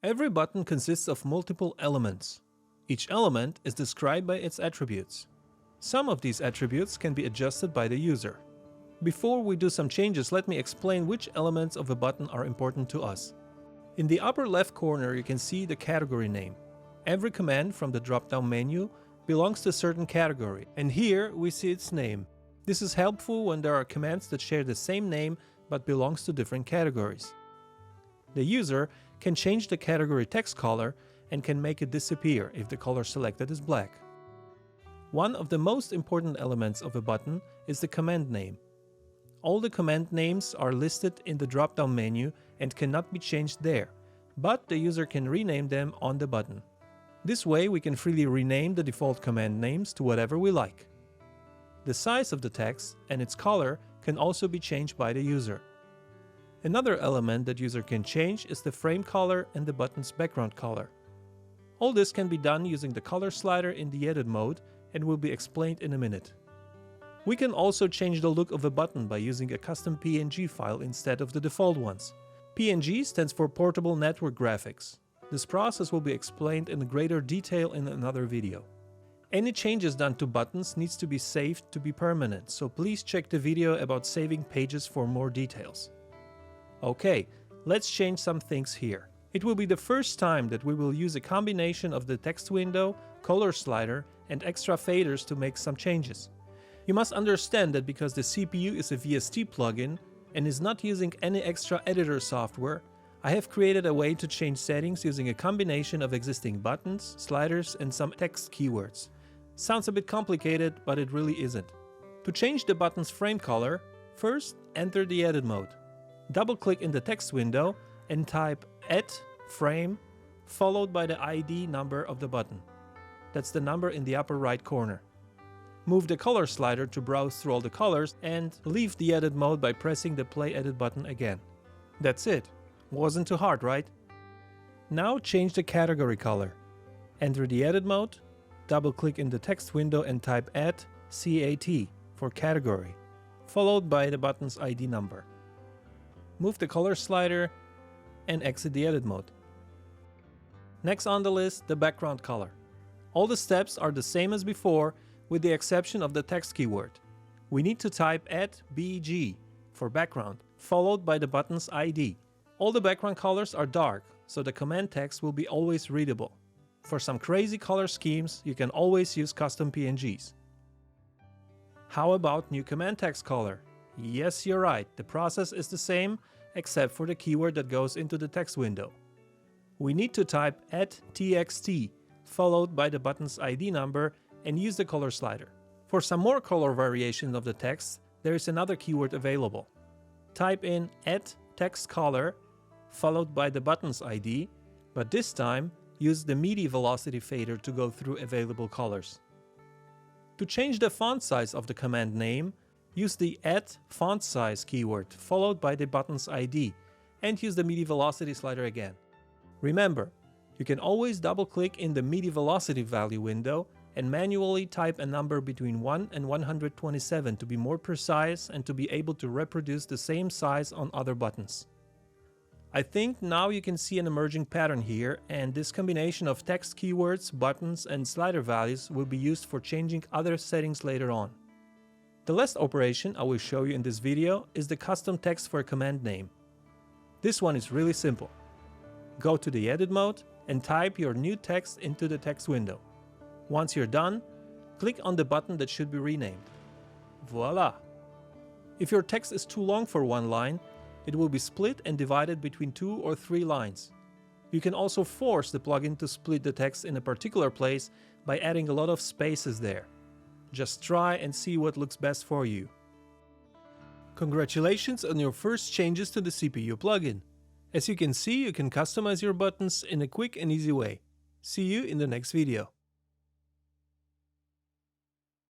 Every button consists of multiple elements. Each element is described by its attributes. Some of these attributes can be adjusted by the user. Before we do some changes, let me explain which elements of a button are important to us. In the upper left corner, you can see the category name. Every command from the drop-down menu belongs to a certain category, and here we see its name. This is helpful when there are commands that share the same name but belongs to different categories. The user can change the category text color and can make it disappear if the color selected is black. One of the most important elements of a button is the command name. All the command names are listed in the drop-down menu and cannot be changed there, but the user can rename them on the button. This way we can freely rename the default command names to whatever we like. The size of the text and its color can also be changed by the user. Another element that user can change is the frame color and the button's background color. All this can be done using the color slider in the edit mode and will be explained in a minute. We can also change the look of a button by using a custom PNG file instead of the default ones. PNG stands for Portable Network Graphics. This process will be explained in greater detail in another video. Any changes done to buttons needs to be saved to be permanent, so please check the video about saving pages for more details. Okay, let's change some things here. It will be the first time that we will use a combination of the text window, color slider, and extra faders to make some changes. You must understand that because the CPU is a VST plugin and is not using any extra editor software, I have created a way to change settings using a combination of existing buttons, sliders, and some text keywords. Sounds a bit complicated, but it really isn't. To change the button's frame color, first enter the edit mode. Double-click in the text window and type Add Frame followed by the ID number of the button. That's the number in the upper right corner. Move the color slider to browse through all the colors and leave the edit mode by pressing the Play Edit button again. That's it. Wasn't too hard, right? Now change the category color. Enter the edit mode, double-click in the text window and type Add CAT for category, followed by the button's ID number. Move the color slider and exit the edit mode. Next on the list, the background color. All the steps are the same as before, with the exception of the text keyword. We need to type add BG for background, followed by the button's ID. All the background colors are dark, so the command text will be always readable. For some crazy color schemes, you can always use custom PNGs. How about new command text color? Yes, you're right, the process is the same, except for the keyword that goes into the text window. We need to type add TXT, followed by the button's ID number, and use the color slider. For some more color variation of the text, there is another keyword available. Type in add text color, followed by the button's ID, but this time use the MIDI velocity fader to go through available colors. To change the font size of the command name, use the add font size keyword, followed by the button's ID, and use the MIDI velocity slider again. Remember, you can always double-click in the MIDI velocity value window and manually type a number between 1 and 127 to be more precise and to be able to reproduce the same size on other buttons. I think now you can see an emerging pattern here, and this combination of text keywords, buttons, and slider values will be used for changing other settings later on. The last operation I will show you in this video is the custom text for a command name. This one is really simple. Go to the edit mode and type your new text into the text window. Once you're done, click on the button that should be renamed. Voila! If your text is too long for one line, it will be split and divided between 2 or 3 lines. You can also force the plugin to split the text in a particular place by adding a lot of spaces there. Just try and see what looks best for you. Congratulations on your first changes to the CPU plugin. As you can see, you can customize your buttons in a quick and easy way. See you in the next video.